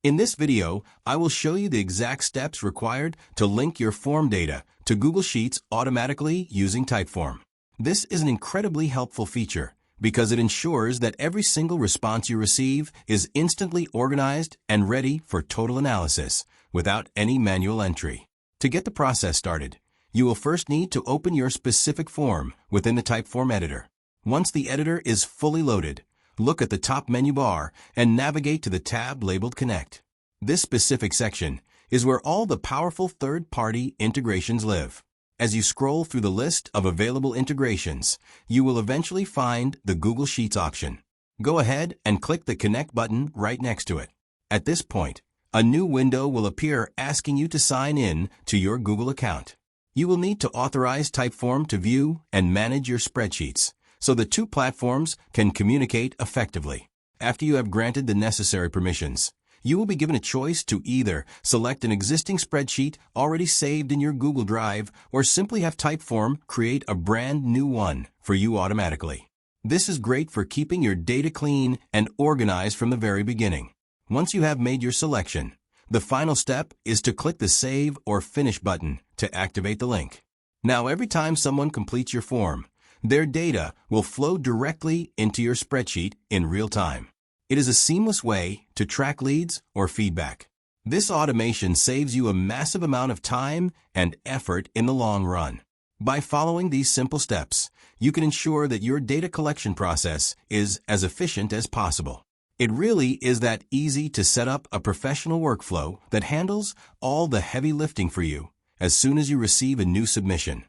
In this video, I will show you the exact steps required to link your form data to Google Sheets automatically using Typeform. This is an incredibly helpful feature because it ensures that every single response you receive is instantly organized and ready for total analysis without any manual entry. To get the process started, you will first need to open your specific form within the Typeform editor. Once the editor is fully loaded, look at the top menu bar and navigate to the tab labeled Connect. This specific section is where all the powerful third-party integrations live. As you scroll through the list of available integrations, you will eventually find the Google Sheets option. Go ahead and click the Connect button right next to it. At this point, a new window will appear asking you to sign in to your Google account. You will need to authorize Typeform to view and manage your spreadsheets, so the two platforms can communicate effectively. After you have granted the necessary permissions, you will be given a choice to either select an existing spreadsheet already saved in your Google Drive or simply have Typeform create a brand new one for you automatically. This is great for keeping your data clean and organized from the very beginning. Once you have made your selection, the final step is to click the Save or Finish button to activate the link. Now, every time someone completes your form, their data will flow directly into your spreadsheet in real time. It is a seamless way to track leads or feedback. This automation saves you a massive amount of time and effort in the long run. By following these simple steps, you can ensure that your data collection process is as efficient as possible. It really is that easy to set up a professional workflow that handles all the heavy lifting for you as soon as you receive a new submission.